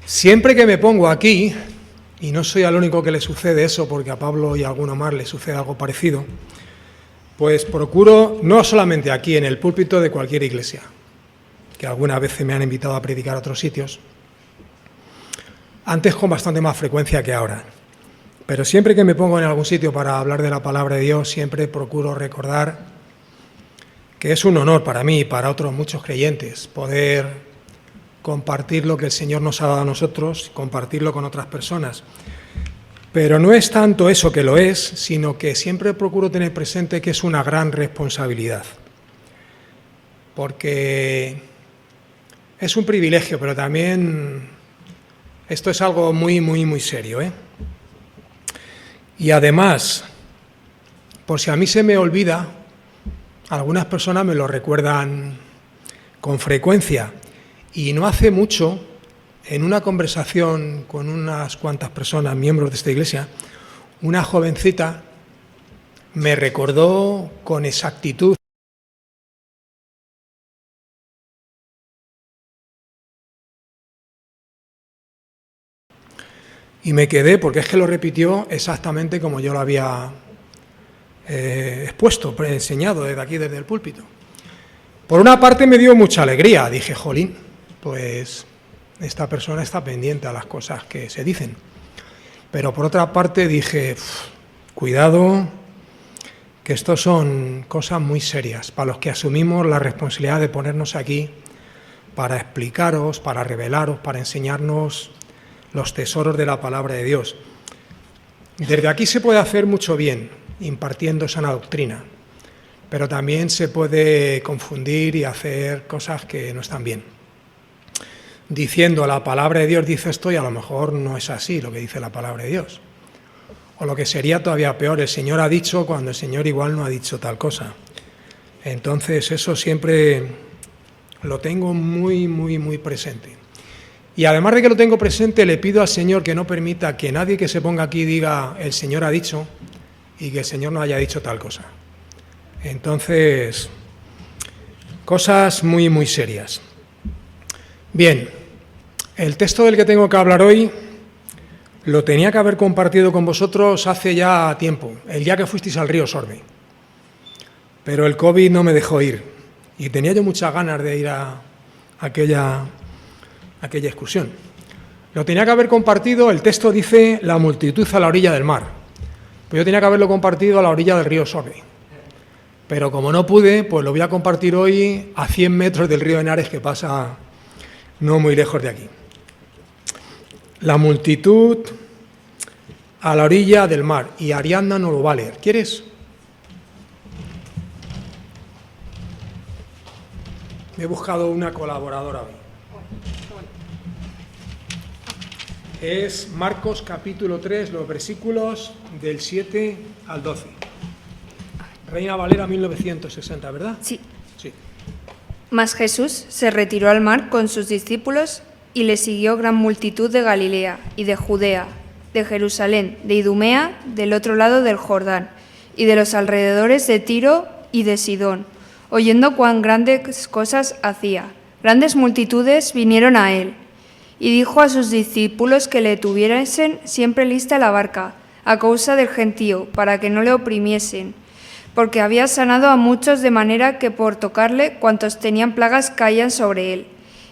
Siempre que me pongo aquí, y no soy el único que le sucede eso, porque a Pablo y a alguno más le sucede algo parecido, pues procuro, no solamente aquí, en el púlpito de cualquier iglesia, que algunas veces me han invitado a predicar a otros sitios, antes con bastante más frecuencia que ahora, pero siempre que me pongo en algún sitio para hablar de la palabra de Dios, siempre procuro recordar que es un honor para mí y para otros muchos creyentes poder compartir lo que el Señor nos ha dado a nosotros, compartirlo con otras personas. Pero no es tanto eso que lo es, sino que siempre procuro tener presente que es una gran responsabilidad. Porque es un privilegio, pero también esto es algo muy serio, ¿eh? Y además, por si a mí se me olvida, algunas personas me lo recuerdan con frecuencia. Y no hace mucho, en una conversación con unas cuantas personas, miembros de esta iglesia, una jovencita me recordó con exactitud y me quedé, porque es que lo repitió exactamente como yo lo había expuesto, enseñado desde aquí, desde el púlpito. Por una parte me dio mucha alegría, dije, jolín, pues esta persona está pendiente a las cosas que se dicen. Pero por otra parte dije, cuidado, que esto son cosas muy serias, para los que asumimos la responsabilidad de ponernos aquí para explicaros, para revelaros, para enseñarnos los tesoros de la palabra de Dios. Desde aquí se puede hacer mucho bien, impartiendo sana doctrina, pero también se puede confundir y hacer cosas que no están bien. Diciendo la palabra de Dios dice esto y a lo mejor no es así lo que dice la palabra de Dios. O lo que sería todavía peor, el Señor ha dicho cuando el Señor igual no ha dicho tal cosa. Entonces eso siempre lo tengo muy presente. Y además de que lo tengo presente, le pido al Señor que no permita que nadie que se ponga aquí diga el Señor ha dicho y que el Señor no haya dicho tal cosa. Entonces, cosas muy serias. Bien, el texto del que tengo que hablar hoy lo tenía que haber compartido con vosotros hace ya tiempo, el día que fuisteis al río Sorbe. Pero el COVID no me dejó ir y tenía yo muchas ganas de ir a aquella excursión. Lo tenía que haber compartido, el texto dice la multitud a la orilla del mar. Pues yo tenía que haberlo compartido a la orilla del río Sorbe. Pero como no pude, pues lo voy a compartir hoy a 100 metros del río Henares que pasa no muy lejos de aquí. La multitud a la orilla del mar, y Ariadna no lo va a leer. ¿Quieres? Me he buscado una colaboradora hoy. Es Marcos capítulo 3, los versículos del 7 al 12. Reina Valera 1960, ¿verdad? Sí. Sí. Mas Jesús se retiró al mar con sus discípulos y le siguió gran multitud de Galilea y de Judea, de Jerusalén, de Idumea, del otro lado del Jordán, y de los alrededores de Tiro y de Sidón, oyendo cuán grandes cosas hacía. Grandes multitudes vinieron a él, y dijo a sus discípulos que le tuviesen siempre lista la barca, a causa del gentío, para que no le oprimiesen, porque había sanado a muchos de manera que por tocarle cuantos tenían plagas caían sobre él.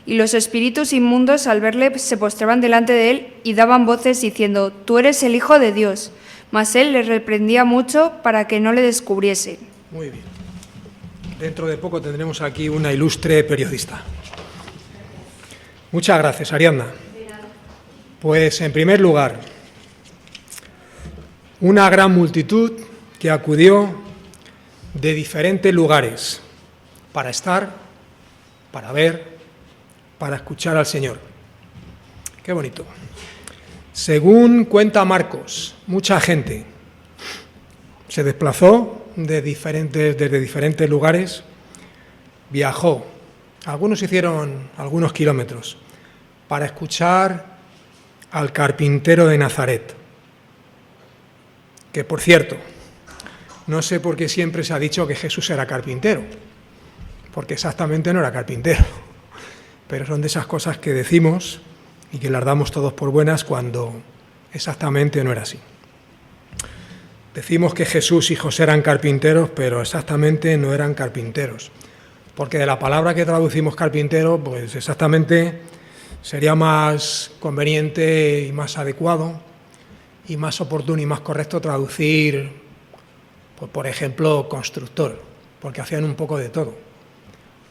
Y los espíritus inmundos al verle se postraban delante de él y daban voces diciendo, «Tú eres el Hijo de Dios». Mas él les reprendía mucho para que no le descubriesen. Muy bien. Dentro de poco tendremos aquí una ilustre periodista. Muchas gracias, Ariadna. Pues en primer lugar, una gran multitud que acudió de diferentes lugares para estar, para ver, para escuchar al Señor. Qué bonito. Según cuenta Marcos, mucha gente se desplazó desde diferentes lugares, viajó, algunos hicieron algunos kilómetros, para escuchar al carpintero de Nazaret, que por cierto, no sé por qué siempre se ha dicho que Jesús era carpintero, porque exactamente no era carpintero, pero son de esas cosas que decimos y que las damos todos por buenas cuando exactamente no era así. Decimos que Jesús y José eran carpinteros, pero exactamente no eran carpinteros, porque de la palabra que traducimos carpintero, pues exactamente sería más conveniente y más adecuado y más oportuno y más correcto traducir, pues, por ejemplo, constructor, porque hacían un poco de todo.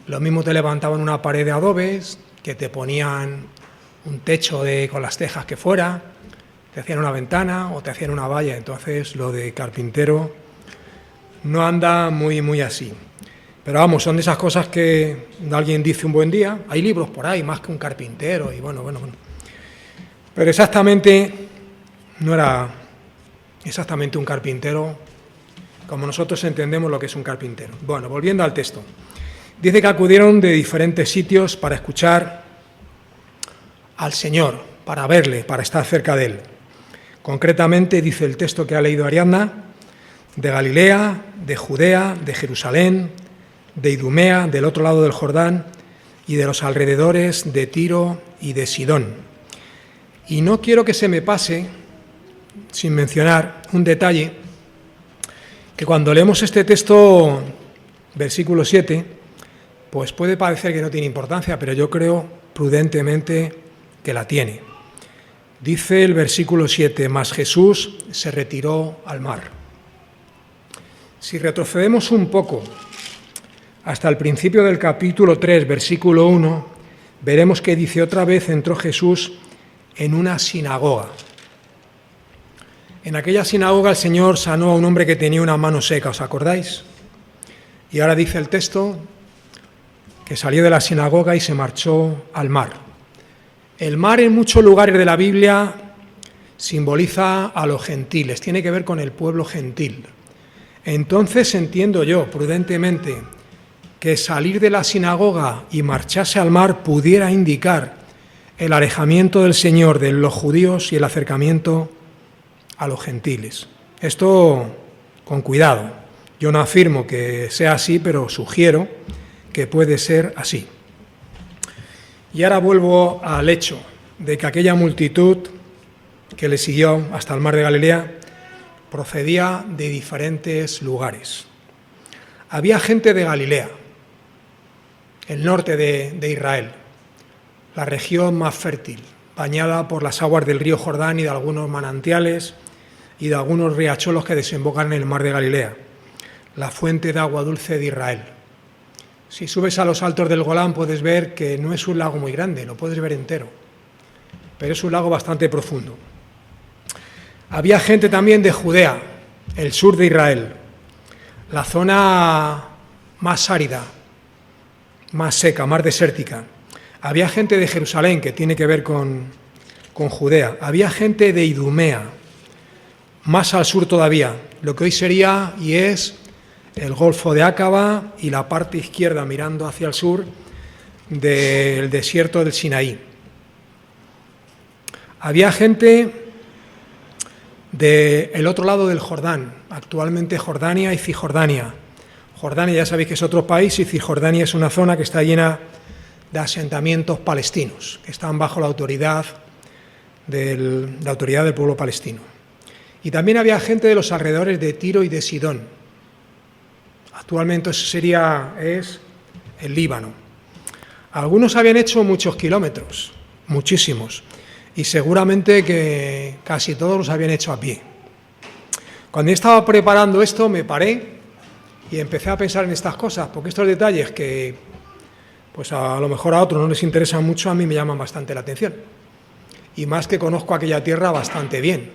Lo mismo te levantaban una pared de adobes, que te ponían un techo con las tejas que fuera, te hacían una ventana o te hacían una valla. Entonces lo de carpintero no anda muy así. Pero vamos, son de esas cosas que alguien dice un buen día. Hay libros por ahí, más que un carpintero, y bueno. Pero exactamente no era exactamente un carpintero como nosotros entendemos lo que es un carpintero. Bueno, volviendo al texto. Dice que acudieron de diferentes sitios para escuchar al Señor, para verle, para estar cerca de él. Concretamente, dice el texto que ha leído Ariadna, de Galilea, de Judea, de Jerusalén, de Idumea, del otro lado del Jordán, y de los alrededores de Tiro y de Sidón. Y no quiero que se me pase sin mencionar un detalle, que cuando leemos este texto, versículo 7, pues puede parecer que no tiene importancia, pero yo creo prudentemente que la tiene. Dice el versículo 7, mas Jesús se retiró al mar. Si retrocedemos un poco hasta el principio del capítulo 3, versículo 1, veremos que dice otra vez entró Jesús en una sinagoga. En aquella sinagoga el Señor sanó a un hombre que tenía una mano seca, ¿os acordáis? Y ahora dice el texto que salió de la sinagoga y se marchó al mar. El mar en muchos lugares de la Biblia simboliza a los gentiles, tiene que ver con el pueblo gentil. Entonces entiendo yo, prudentemente, que salir de la sinagoga y marcharse al mar pudiera indicar el alejamiento del Señor de los judíos y el acercamiento a los gentiles. Esto con cuidado. Yo no afirmo que sea así, pero sugiero que puede ser así. Y ahora vuelvo al hecho de que aquella multitud que le siguió hasta el mar de Galilea procedía de diferentes lugares. Había gente de Galilea, el norte de Israel, la región más fértil, bañada por las aguas del río Jordán y de algunos manantiales y de algunos riachuelos que desembocan en el mar de Galilea, la fuente de agua dulce de Israel. Si subes a los altos del Golán puedes ver que no es un lago muy grande, lo puedes ver entero, pero es un lago bastante profundo. Había gente también de Judea, el sur de Israel, la zona más árida, más seca, más desértica. Había gente de Jerusalén, que tiene que ver con Judea. Había gente de Idumea, más al sur todavía, lo que hoy sería y es el Golfo de Áqaba y la parte izquierda mirando hacia el sur del desierto del Sinaí. Había gente del otro lado del Jordán, actualmente Jordania y Cisjordania. Jordania ya sabéis que es otro país y Cisjordania es una zona que está llena de asentamientos palestinos, que están bajo la autoridad del pueblo palestino. Y también había gente de los alrededores de Tiro y de Sidón. Actualmente eso es el Líbano. Algunos habían hecho muchos kilómetros, muchísimos, y seguramente que casi todos los habían hecho a pie. Cuando yo estaba preparando esto me paré y empecé a pensar en estas cosas, porque estos detalles que pues a lo mejor a otros no les interesan mucho, a mí me llaman bastante la atención. Y más que conozco aquella tierra bastante bien.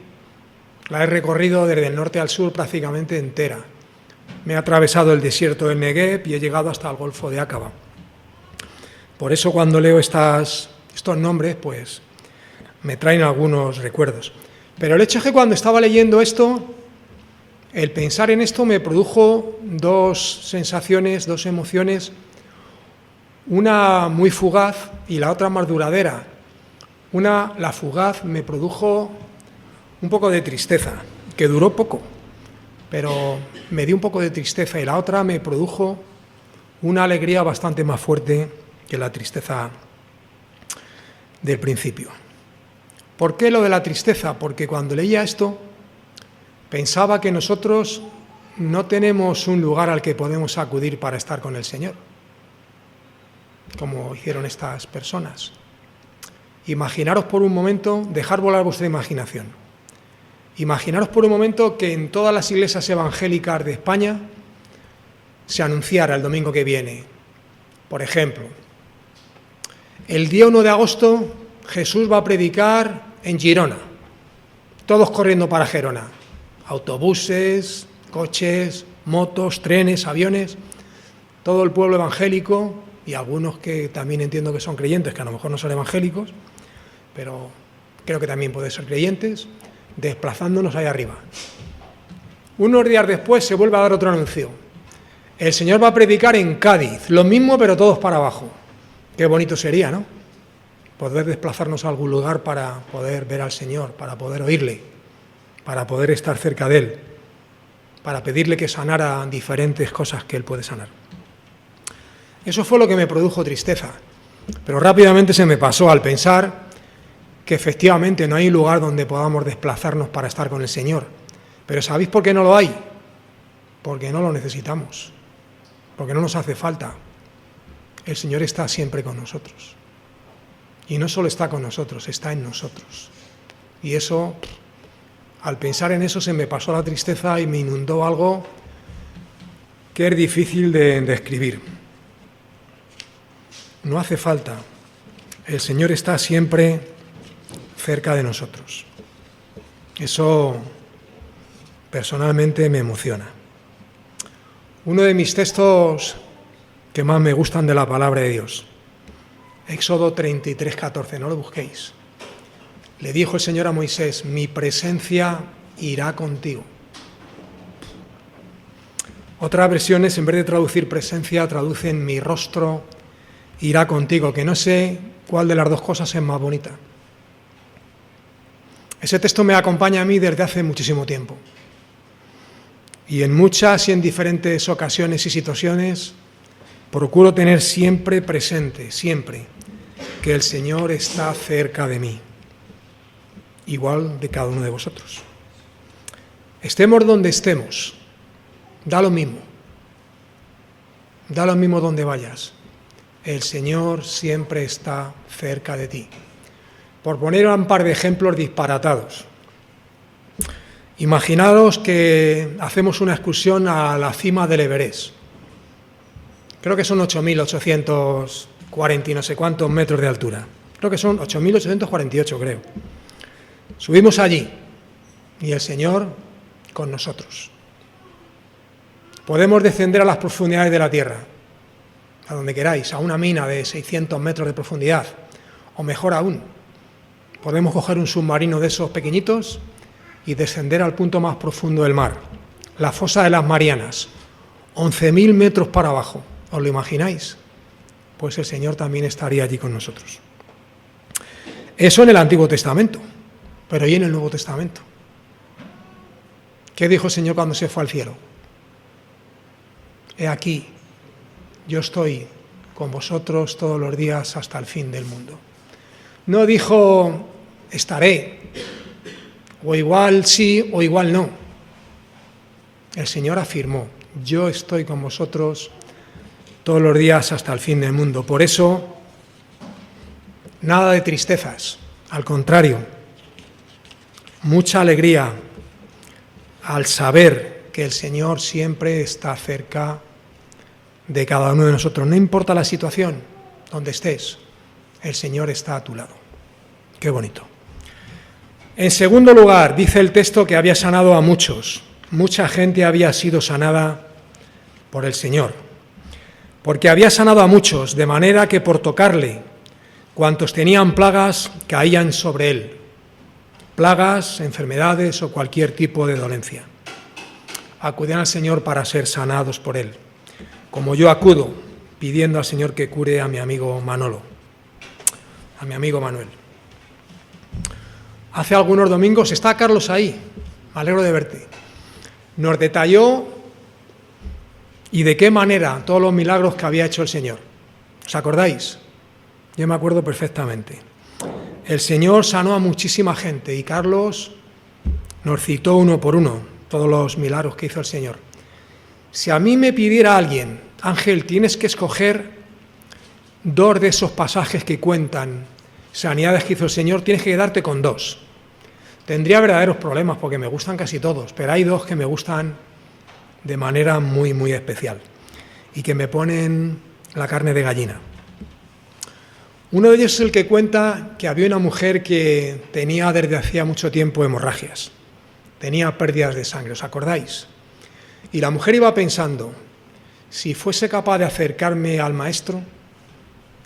La he recorrido desde el norte al sur prácticamente entera. Me he atravesado el desierto del Negev y he llegado hasta el Golfo de Áqaba. Por eso cuando leo estos nombres, pues me traen algunos recuerdos. Pero el hecho es que cuando estaba leyendo esto, el pensar en esto me produjo dos sensaciones, dos emociones, una muy fugaz y la otra más duradera. La fugaz, me produjo un poco de tristeza, que duró poco, pero me dio un poco de tristeza, y la otra me produjo una alegría bastante más fuerte que la tristeza del principio. ¿Por qué lo de la tristeza? Porque cuando leía esto, pensaba que nosotros no tenemos un lugar al que podemos acudir para estar con el Señor, como hicieron estas personas. Imaginaros por un momento, dejar volar vuestra imaginación. Imaginaros por un momento que en todas las iglesias evangélicas de España se anunciara el domingo que viene, por ejemplo, el día 1 de agosto Jesús va a predicar en Girona, todos corriendo para Gerona, autobuses, coches, motos, trenes, aviones, todo el pueblo evangélico y algunos que también entiendo que son creyentes, que a lo mejor no son evangélicos, pero creo que también pueden ser creyentes, desplazándonos ahí arriba. Unos días después se vuelve a dar otro anuncio. El Señor va a predicar en Cádiz, lo mismo pero todos para abajo. Qué bonito sería, ¿no? Poder desplazarnos a algún lugar para poder ver al Señor, para poder oírle, para poder estar cerca de Él, para pedirle que sanara diferentes cosas que Él puede sanar. Eso fue lo que me produjo tristeza, pero rápidamente se me pasó al pensar que efectivamente no hay lugar donde podamos desplazarnos para estar con el Señor. Pero ¿sabéis por qué no lo hay? Porque no lo necesitamos, porque no nos hace falta. El Señor está siempre con nosotros. Y no solo está con nosotros, está en nosotros. Y eso, al pensar en eso, se me pasó la tristeza y me inundó algo que es difícil de describir. No hace falta. El Señor está siempre cerca de nosotros. Eso personalmente me emociona. Uno de mis textos que más me gustan de la palabra de Dios, Éxodo 33:14, no lo busquéis. Le dijo el Señor a Moisés: mi presencia irá contigo. Otras versiones, en vez de traducir presencia, traducen mi rostro irá contigo, que no sé cuál de las dos cosas es más bonita. Ese texto me acompaña a mí desde hace muchísimo tiempo. Y en muchas y en diferentes ocasiones y situaciones procuro tener siempre presente, siempre, que el Señor está cerca de mí, igual de cada uno de vosotros. Estemos donde estemos, da lo mismo donde vayas, el Señor siempre está cerca de ti. Por poner un par de ejemplos disparatados, imaginaros que hacemos una excursión a la cima del Everest. Creo que son 8.840 y no sé cuántos metros de altura. Creo que son 8.848, creo. Subimos allí y el Señor con nosotros. Podemos descender a las profundidades de la tierra, a donde queráis, a una mina de 600 metros de profundidad, o mejor aún, podemos coger un submarino de esos pequeñitos y descender al punto más profundo del mar, la fosa de las Marianas, 11.000 metros para abajo. ¿Os lo imagináis? Pues el Señor también estaría allí con nosotros. Eso en el Antiguo Testamento, pero ¿y en el Nuevo Testamento? ¿Qué dijo el Señor cuando se fue al cielo? He aquí, yo estoy con vosotros todos los días hasta el fin del mundo. No dijo, estaré, o igual sí, o igual no. El Señor afirmó, yo estoy con vosotros todos los días hasta el fin del mundo. Por eso, nada de tristezas, al contrario, mucha alegría al saber que el Señor siempre está cerca de cada uno de nosotros. No importa la situación donde estés, el Señor está a tu lado. Qué bonito. En segundo lugar, dice el texto que había sanado a muchos. Mucha gente había sido sanada por el Señor, porque había sanado a muchos, de manera que por tocarle, cuantos tenían plagas caían sobre él. Plagas, enfermedades o cualquier tipo de dolencia. Acudían al Señor para ser sanados por él, como yo acudo pidiendo al Señor que cure a mi amigo Manolo, a mi amigo Manuel. Hace algunos domingos, está Carlos ahí, me alegro de verte, nos detalló y de qué manera todos los milagros que había hecho el Señor. ¿Os acordáis? Yo me acuerdo perfectamente. el Señor sanó a muchísima gente y Carlos nos citó uno por uno todos los milagros que hizo el Señor. Si a mí me pidiera alguien, Ángel, tienes que escoger 2 de esos pasajes que cuentan sanidades que hizo el Señor, tienes que quedarte con 2. Tendría verdaderos problemas porque me gustan casi todos, pero hay 2 que me gustan de manera muy, muy especial y que me ponen la carne de gallina. Uno de ellos es el que cuenta que había una mujer que tenía desde hacía mucho tiempo hemorragias, tenía pérdidas de sangre, ¿os acordáis? Y la mujer iba pensando, si fuese capaz de acercarme al Maestro,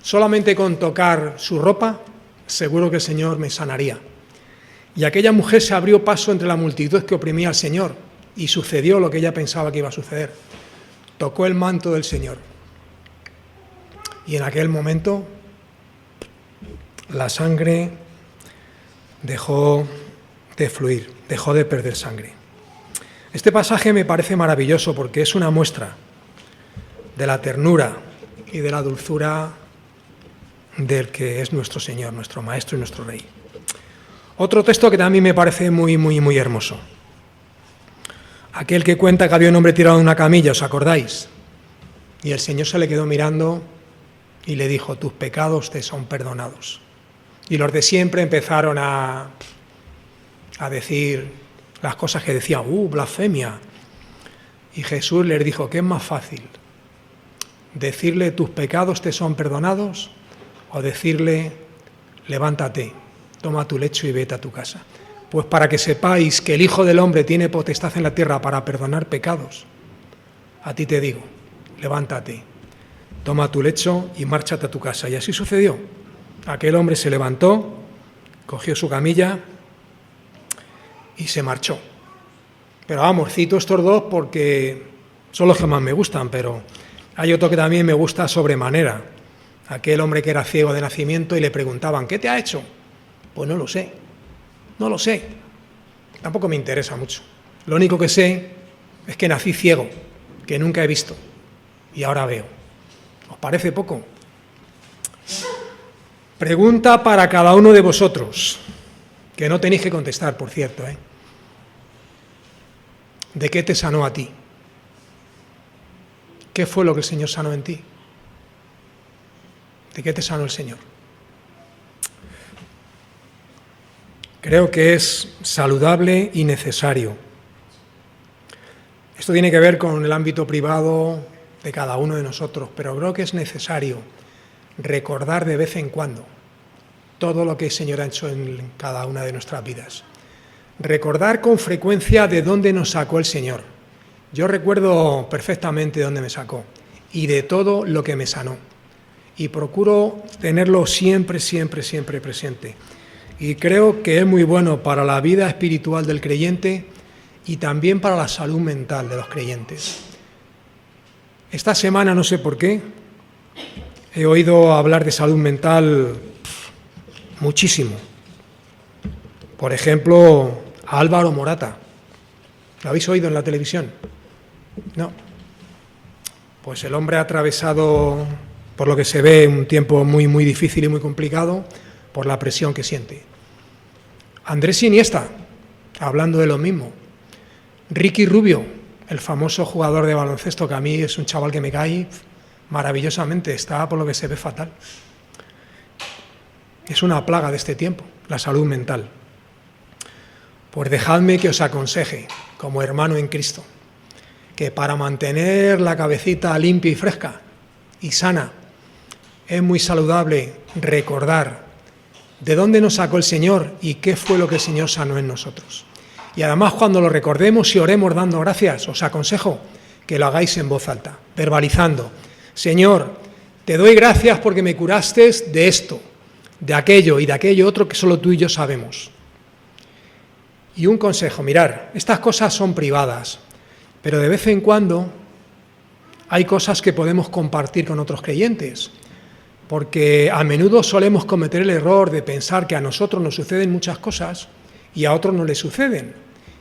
solamente con tocar su ropa, seguro que el Señor me sanaría. Y aquella mujer se abrió paso entre la multitud que oprimía al Señor, y sucedió lo que ella pensaba que iba a suceder. Tocó el manto del Señor. Y en aquel momento la sangre dejó de fluir, dejó de perder sangre. Este pasaje me parece maravilloso porque es una muestra de la ternura y de la dulzura del que es nuestro Señor, nuestro Maestro y nuestro Rey. Otro texto que también me parece muy, muy, muy hermoso. Aquel que cuenta que había un hombre tirado en una camilla, ¿os acordáis? Y el Señor se le quedó mirando y le dijo, tus pecados te son perdonados. Y los de siempre empezaron a decir las cosas que decían, blasfemia. Y Jesús les dijo, ¿qué es más fácil? ¿Decirle tus pecados te son perdonados? O decirle, levántate, toma tu lecho y vete a tu casa. Pues para que sepáis que el Hijo del Hombre tiene potestad en la tierra para perdonar pecados, a ti te digo, levántate, toma tu lecho y márchate a tu casa. Y así sucedió. Aquel hombre se levantó, cogió su camilla y se marchó. Pero vamos, cito estos 2 porque son los que más me gustan, pero hay otro que también me gusta sobremanera. Aquel hombre que era ciego de nacimiento y le preguntaban, ¿qué te ha hecho? Pues no lo sé. Tampoco me interesa mucho. Lo único que sé es que nací ciego, que nunca he visto y ahora veo. ¿Os parece poco? Pregunta para cada uno de vosotros, que no tenéis que contestar, por cierto, ¿eh? ¿De qué te sanó a ti? ¿Qué fue lo que el Señor sanó en ti? ¿De qué te sanó el Señor? Creo que es saludable y necesario. Esto tiene que ver con el ámbito privado de cada uno de nosotros, pero creo que es necesario recordar de vez en cuando todo lo que el Señor ha hecho en cada una de nuestras vidas. Recordar con frecuencia de dónde nos sacó el Señor. Yo recuerdo perfectamente de dónde me sacó y de todo lo que me sanó. Y procuro tenerlo siempre, siempre, siempre presente. Y creo que es muy bueno para la vida espiritual del creyente y también para la salud mental de los creyentes. Esta semana, no sé por qué, he oído hablar de salud mental muchísimo. Por ejemplo, a Álvaro Morata. ¿Lo habéis oído en la televisión? No. Pues el hombre ha atravesado, por lo que se ve, un tiempo muy, muy difícil y muy complicado por la presión que siente. Andrés Iniesta, hablando de lo mismo. Ricky Rubio, el famoso jugador de baloncesto, que a mí es un chaval que me cae maravillosamente, está por lo que se ve fatal. Es una plaga de este tiempo, la salud mental. Pues dejadme que os aconseje, como hermano en Cristo, que para mantener la cabecita limpia y fresca y sana, es muy saludable recordar de dónde nos sacó el Señor y qué fue lo que el Señor sanó en nosotros. Y además, cuando lo recordemos y oremos dando gracias, os aconsejo que lo hagáis en voz alta, verbalizando. Señor, te doy gracias porque me curaste de esto, de aquello y de aquello otro que solo tú y yo sabemos. Y un consejo, mirar, estas cosas son privadas, pero de vez en cuando hay cosas que podemos compartir con otros creyentes, porque a menudo solemos cometer el error de pensar que a nosotros nos suceden muchas cosas y a otros no les suceden.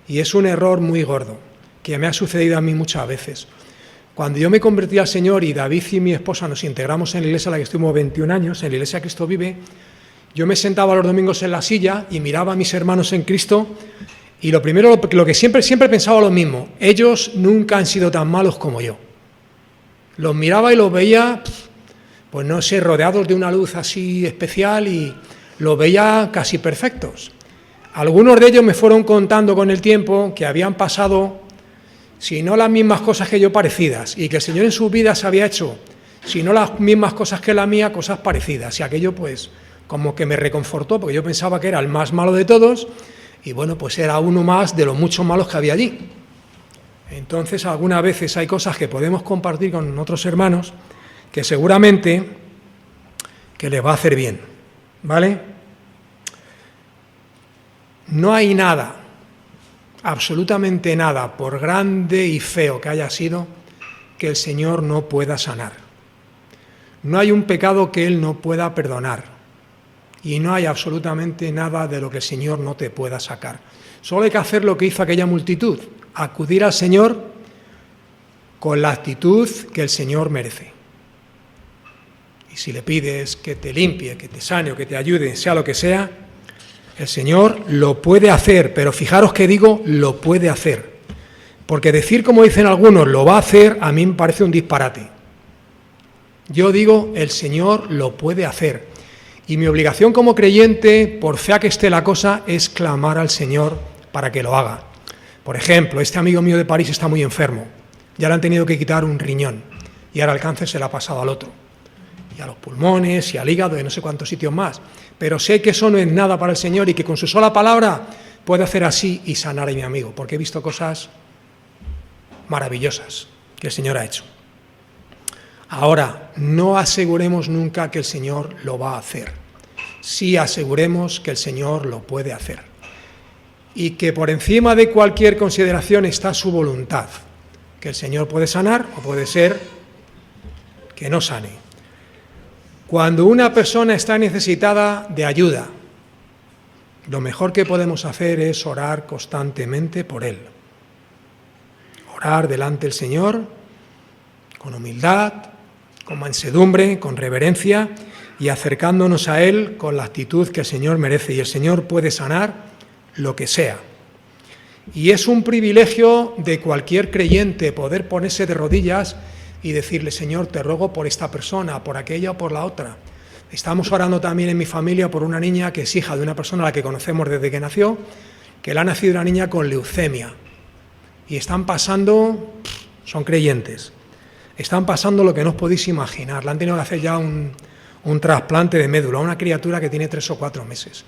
Y es un error muy gordo, que me ha sucedido a mí muchas veces. Cuando yo me convertí al Señor y David y mi esposa nos integramos en la iglesia en la que estuvimos 21 años, en la iglesia Cristo Vive, Yo me sentaba los domingos en la silla y miraba a mis hermanos en Cristo y lo primero, lo que siempre pensaba lo mismo, ellos nunca han sido tan malos como yo. Los miraba y los veía, pues no sé, rodeados de una luz así especial y los veía casi perfectos. Algunos de ellos me fueron contando con el tiempo que habían pasado, si no las mismas cosas que yo, parecidas, y que el Señor en sus vidas había hecho, si no las mismas cosas que la mía, cosas parecidas. Y aquello pues como que me reconfortó, porque yo pensaba que era el más malo de todos, y bueno, pues era uno más de los muchos malos que había allí. Entonces, algunas veces hay cosas que podemos compartir con otros hermanos que seguramente que les va a hacer bien, ¿vale? No hay nada, absolutamente nada, por grande y feo que haya sido, que el Señor no pueda sanar. No hay un pecado que Él no pueda perdonar. Y no hay absolutamente nada de lo que el Señor no te pueda sacar. Solo hay que hacer lo que hizo aquella multitud, acudir al Señor con la actitud que el Señor merece. Y si le pides que te limpie, que te sane o que te ayude, sea lo que sea, el Señor lo puede hacer, pero fijaros que digo, lo puede hacer. Porque decir, como dicen algunos, lo va a hacer, a mí me parece un disparate. Yo digo, el Señor lo puede hacer. Y mi obligación como creyente, por fea que esté la cosa, es clamar al Señor para que lo haga. Por ejemplo, este amigo mío de París está muy enfermo. Ya le han tenido que quitar un riñón y ahora el cáncer se le ha pasado al otro. Y a los pulmones y al hígado y no sé cuántos sitios más. Pero sé que eso no es nada para el Señor y que con su sola palabra puede hacer así y sanar a mi amigo, porque he visto cosas maravillosas que el Señor ha hecho. Ahora, no aseguremos nunca que el Señor lo va a hacer. Sí aseguremos que el Señor lo puede hacer. Y que por encima de cualquier consideración está su voluntad. Que el Señor puede sanar o puede ser que no sane. Cuando una persona está necesitada de ayuda, lo mejor que podemos hacer es orar constantemente por él. Orar delante del Señor con humildad, con mansedumbre, con reverencia y acercándonos a Él con la actitud que el Señor merece. Y el Señor puede sanar lo que sea. Y es un privilegio de cualquier creyente poder ponerse de rodillas y decirle, Señor, te ruego por esta persona, por aquella o por la otra. Estamos orando también en mi familia por una niña que es hija de una persona a la que conocemos desde que nació, que le ha nacido una niña con leucemia. Y están pasando, son creyentes, están pasando lo que no os podéis imaginar. Le han tenido que hacer ya un trasplante de médula a una criatura que tiene 3 o 4 meses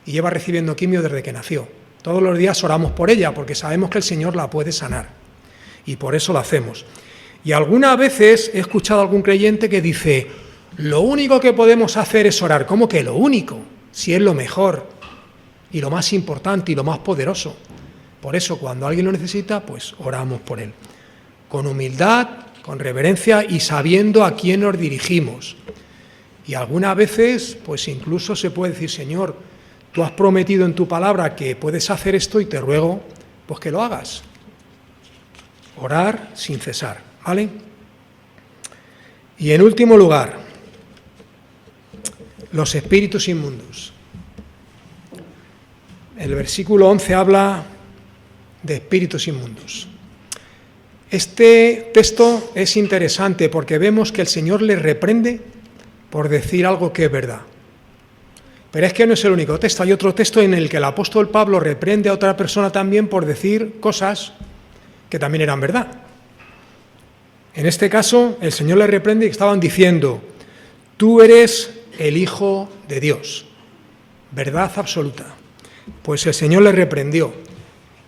y lleva recibiendo quimio desde que nació. Todos los días oramos por ella porque sabemos que el Señor la puede sanar y por eso lo hacemos. Y algunas veces he escuchado a algún creyente que dice, lo único que podemos hacer es orar. ¿Cómo que lo único? Si es lo mejor y lo más importante y lo más poderoso. Por eso cuando alguien lo necesita, pues oramos por él. Con humildad, con reverencia y sabiendo a quién nos dirigimos. Y algunas veces, pues incluso se puede decir, Señor, tú has prometido en tu palabra que puedes hacer esto y te ruego, pues que lo hagas. Orar sin cesar, ¿vale? Y en último lugar, los espíritus inmundos. El versículo 11 habla de espíritus inmundos. Este texto es interesante porque vemos que el Señor les reprende por decir algo que es verdad. Pero es que no es el único texto, hay otro texto en el que el apóstol Pablo reprende a otra persona también por decir cosas que también eran verdad. En este caso, el Señor les reprende y estaban diciendo, tú eres el Hijo de Dios, verdad absoluta. Pues el Señor les reprendió.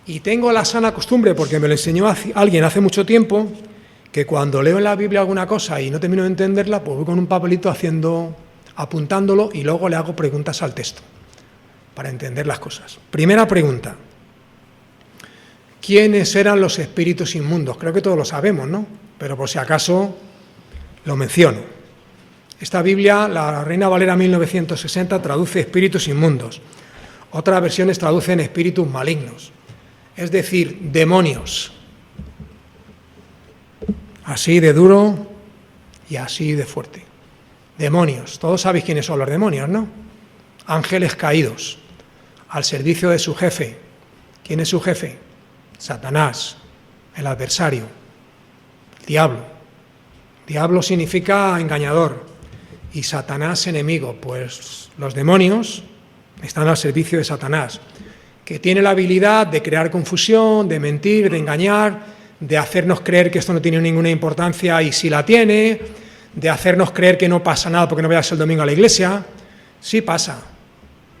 Y tengo la sana costumbre, porque me lo enseñó alguien hace mucho tiempo, que cuando leo en la Biblia alguna cosa y no termino de entenderla, pues voy con un papelito apuntándolo y luego le hago preguntas al texto para entender las cosas. Primera pregunta. ¿Quiénes eran los espíritus inmundos? Creo que todos lo sabemos, ¿no? Pero por si acaso lo menciono. Esta Biblia, la Reina Valera 1960, traduce espíritus inmundos. Otras versiones traducen espíritus malignos. Es decir, demonios. Así de duro y así de fuerte. Demonios. Todos sabéis quiénes son los demonios, ¿no? ángeles caídos, al servicio de su jefe. ¿Quién es su jefe? Satanás, el adversario, el diablo. Diablo significa engañador y Satanás enemigo, pues los demonios están al servicio de Satanás, que tiene la habilidad de crear confusión, de mentir, de engañar, de hacernos creer que esto no tiene ninguna importancia y sí la tiene, de hacernos creer que no pasa nada porque no vayas el domingo a la iglesia. Sí pasa,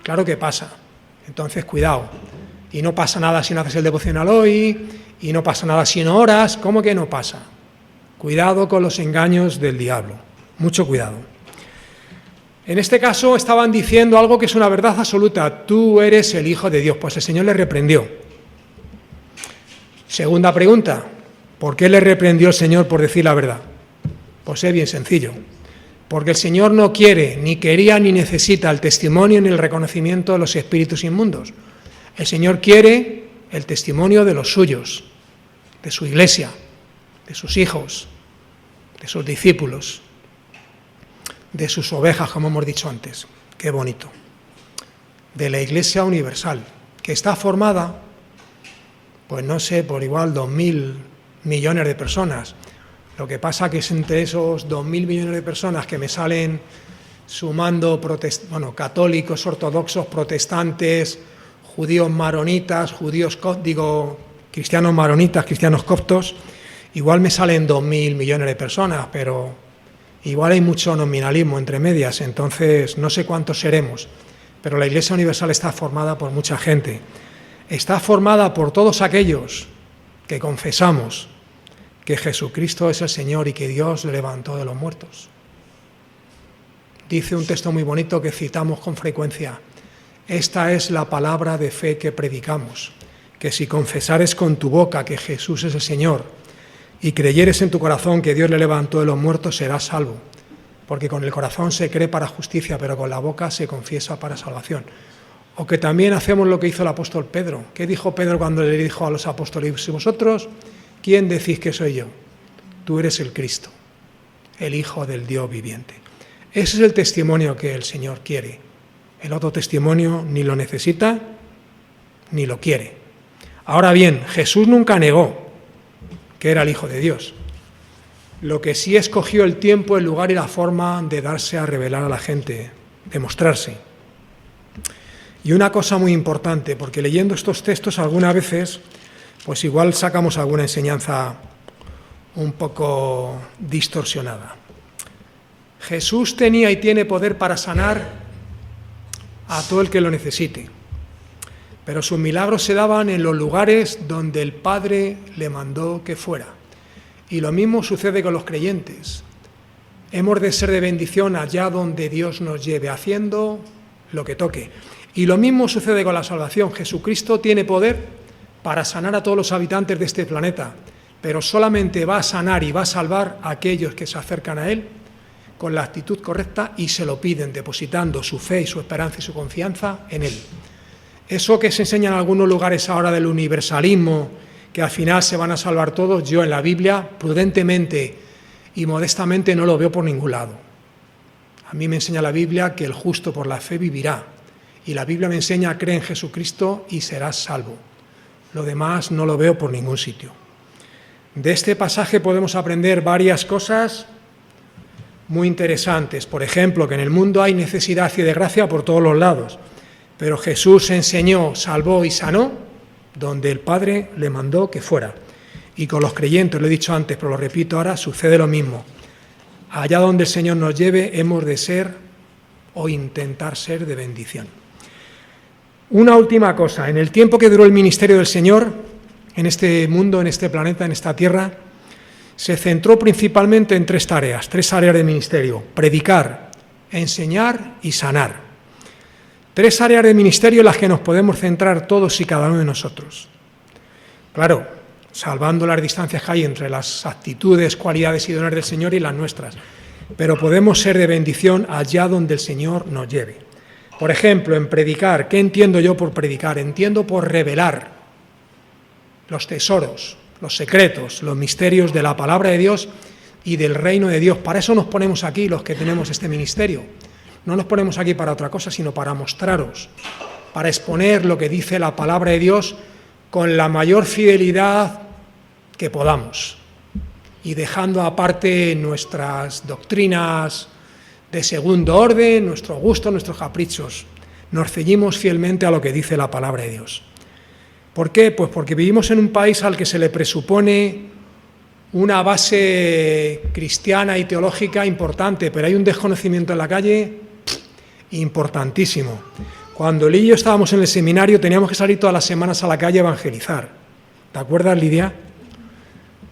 claro que pasa. Entonces, cuidado. Y no pasa nada si no haces el devocional hoy, y no pasa nada si no oras. ¿Cómo que no pasa? Cuidado con los engaños del diablo. Mucho cuidado. En este caso estaban diciendo algo que es una verdad absoluta. Tú eres el Hijo de Dios. Pues el Señor le reprendió. Segunda pregunta. ¿Por qué le reprendió el Señor por decir la verdad? Pues es bien sencillo. Porque el Señor no quiere, ni quería, ni necesita el testimonio ni el reconocimiento de los espíritus inmundos. El Señor quiere el testimonio de los suyos, de su iglesia, de sus hijos, de sus discípulos, de sus ovejas, como hemos dicho antes. Qué bonito. De la Iglesia universal, que está formada, pues no sé, por igual 2.000 millones de personas. Lo que pasa que es entre esos 2.000 millones de personas que me salen sumando católicos, ortodoxos, protestantes, judíos maronitas, cristianos maronitas, cristianos coptos, igual me salen 2.000 millones de personas, pero igual hay mucho nominalismo entre medias, entonces no sé cuántos seremos, pero la Iglesia Universal está formada por mucha gente. Está formada por todos aquellos que confesamos que Jesucristo es el Señor y que Dios le levantó de los muertos. Dice un texto muy bonito que citamos con frecuencia: esta es la palabra de fe que predicamos, que si confesares con tu boca que Jesús es el Señor y creyeres en tu corazón que Dios le levantó de los muertos, serás salvo. Porque con el corazón se cree para justicia, pero con la boca se confiesa para salvación. O que también hacemos lo que hizo el apóstol Pedro. ¿Qué dijo Pedro cuando le dijo a los apóstoles: ¿y vosotros quién decís que soy yo? Tú eres el Cristo, el Hijo del Dios viviente. Ese es el testimonio que el Señor quiere. El otro testimonio ni lo necesita ni lo quiere. Ahora bien, Jesús nunca negó que era el Hijo de Dios. Lo que sí escogió el tiempo, el lugar y la forma de darse a revelar a la gente, de mostrarse. Y una cosa muy importante, porque leyendo estos textos algunas veces, pues igual sacamos alguna enseñanza un poco distorsionada. Jesús tenía y tiene poder para sanar a todo el que lo necesite, pero sus milagros se daban en los lugares donde el Padre le mandó que fuera. Y lo mismo sucede con los creyentes. Hemos de ser de bendición allá donde Dios nos lleve, haciendo lo que toque. Y lo mismo sucede con la salvación. Jesucristo tiene poder para sanar a todos los habitantes de este planeta, pero solamente va a sanar y va a salvar a aquellos que se acercan a Él con la actitud correcta y se lo piden, depositando su fe y su esperanza y su confianza en Él. Eso que se enseña en algunos lugares ahora del universalismo, que al final se van a salvar todos, yo en la Biblia, prudentemente y modestamente, no lo veo por ningún lado. A mí me enseña la Biblia que el justo por la fe vivirá, y la Biblia me enseña: cree en Jesucristo y serás salvo. Lo demás no lo veo por ningún sitio. De este pasaje podemos aprender varias cosas muy interesantes. Por ejemplo, que en el mundo hay necesidad y desgracia por todos los lados, pero Jesús enseñó, salvó y sanó donde el Padre le mandó que fuera. Y con los creyentes, lo he dicho antes, pero lo repito ahora, sucede lo mismo. Allá donde el Señor nos lleve, hemos de ser o intentar ser de bendición. Una última cosa: en el tiempo que duró el ministerio del Señor, en este mundo, en este planeta, en esta tierra, se centró principalmente en tres áreas de ministerio: predicar, enseñar y sanar. Tres áreas de ministerio en las que nos podemos centrar todos y cada uno de nosotros. Claro, salvando las distancias que hay entre las actitudes, cualidades y dones del Señor y las nuestras, pero podemos ser de bendición allá donde el Señor nos lleve. Por ejemplo, en predicar, ¿qué entiendo yo por predicar? Entiendo por revelar los tesoros, los secretos, los misterios de la palabra de Dios y del reino de Dios. Para eso nos ponemos aquí los que tenemos este ministerio. No nos ponemos aquí para otra cosa, sino para mostraros, para exponer lo que dice la palabra de Dios con la mayor fidelidad que podamos y dejando aparte nuestras doctrinas de segundo orden, nuestro gusto, nuestros caprichos. Nos ceñimos fielmente a lo que dice la palabra de Dios. ¿Por qué? Pues porque vivimos en un país al que se le presupone una base cristiana y teológica importante, pero hay un desconocimiento en la calle importantísimo. Cuando Lidia y yo estábamos en el seminario teníamos que salir todas las semanas a la calle a evangelizar. ¿Te acuerdas, Lidia?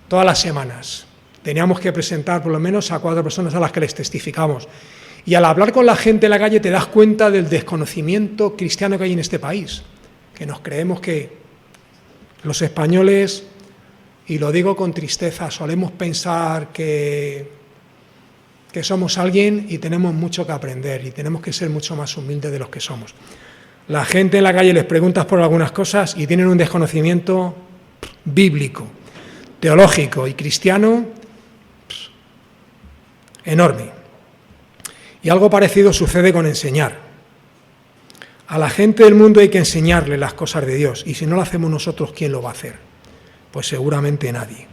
Todas las semanas. Teníamos que presentar por lo menos a 4 personas a las que les testificamos. Y al hablar con la gente en la calle te das cuenta del desconocimiento cristiano que hay en este país, que nos creemos que los españoles, y lo digo con tristeza, solemos pensar que somos alguien y tenemos mucho que aprender y tenemos que ser mucho más humildes de los que somos. La gente en la calle les preguntas por algunas cosas y tienen un desconocimiento bíblico, teológico y cristiano enorme. Y algo parecido sucede con enseñar. A la gente del mundo hay que enseñarle las cosas de Dios, y si no lo hacemos nosotros, ¿quién lo va a hacer? Pues seguramente nadie.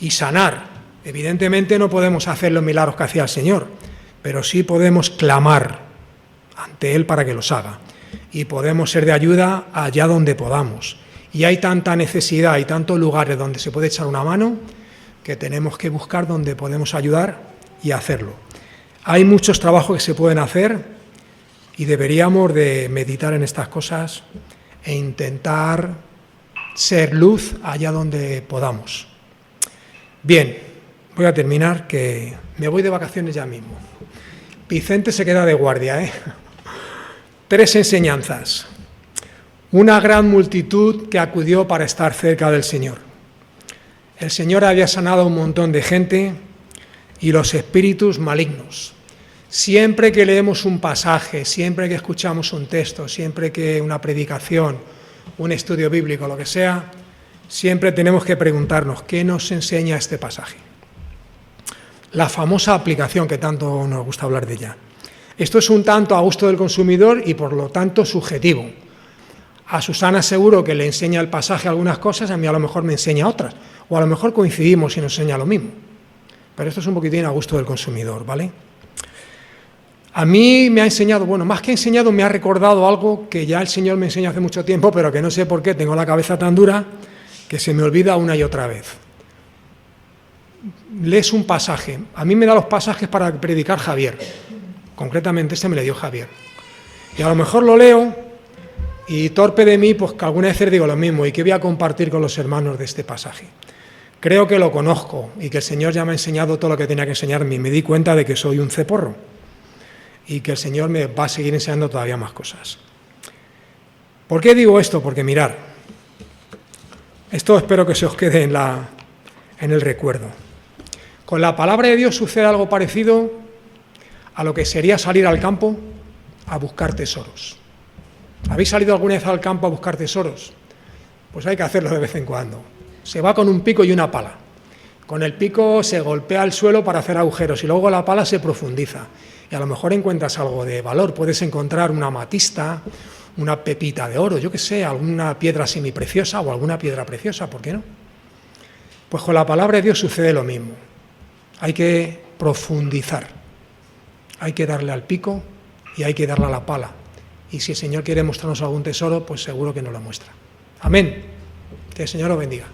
Y sanar, evidentemente no podemos hacer los milagros que hacía el Señor, pero sí podemos clamar ante Él para que los haga, y podemos ser de ayuda allá donde podamos. Y hay tanta necesidad y tantos lugares donde se puede echar una mano, que tenemos que buscar donde podemos ayudar y hacerlo. Hay muchos trabajos que se pueden hacer, y deberíamos de meditar en estas cosas e intentar ser luz allá donde podamos. Bien, voy a terminar, que me voy de vacaciones ya mismo. Vicente se queda de guardia, ¿eh? 3 enseñanzas. Una gran multitud que acudió para estar cerca del Señor. El Señor había sanado a un montón de gente y los espíritus malignos. Siempre que leemos un pasaje, siempre que escuchamos un texto, siempre que una predicación, un estudio bíblico, lo que sea, siempre tenemos que preguntarnos, ¿qué nos enseña este pasaje? La famosa aplicación, que tanto nos gusta hablar de ella. Esto es un tanto a gusto del consumidor y por lo tanto subjetivo. A Susana seguro que le enseña el pasaje algunas cosas, a mí a lo mejor me enseña otras, o a lo mejor coincidimos y nos enseña lo mismo. Pero esto es un poquitín a gusto del consumidor, ¿vale? A mí me ha enseñado, bueno, más que enseñado, me ha recordado algo que ya el Señor me enseñó hace mucho tiempo, pero que no sé por qué, tengo la cabeza tan dura que se me olvida una y otra vez. Lees un pasaje, a mí me da los pasajes para predicar Javier, concretamente este me le dio Javier, y a lo mejor lo leo y torpe de mí, pues que alguna vez digo lo mismo, y que voy a compartir con los hermanos de este pasaje. Creo que lo conozco y que el Señor ya me ha enseñado todo lo que tenía que enseñarme, y me di cuenta de que soy un ceporro, y que el Señor me va a seguir enseñando todavía más cosas. ¿Por qué digo esto? Porque mirar, esto espero que se os quede en el recuerdo. Con la palabra de Dios sucede algo parecido a lo que sería salir al campo a buscar tesoros. ¿Habéis salido alguna vez al campo a buscar tesoros? Pues hay que hacerlo de vez en cuando. Se va con un pico y una pala. Con el pico se golpea el suelo para hacer agujeros y luego la pala se profundiza. Y a lo mejor encuentras algo de valor, puedes encontrar una amatista, una pepita de oro, yo qué sé, alguna piedra semipreciosa o alguna piedra preciosa, ¿por qué no? Pues con la palabra de Dios sucede lo mismo. Hay que profundizar, hay que darle al pico y hay que darle a la pala. Y si el Señor quiere mostrarnos algún tesoro, pues seguro que nos lo muestra. Amén. Que el Señor os bendiga.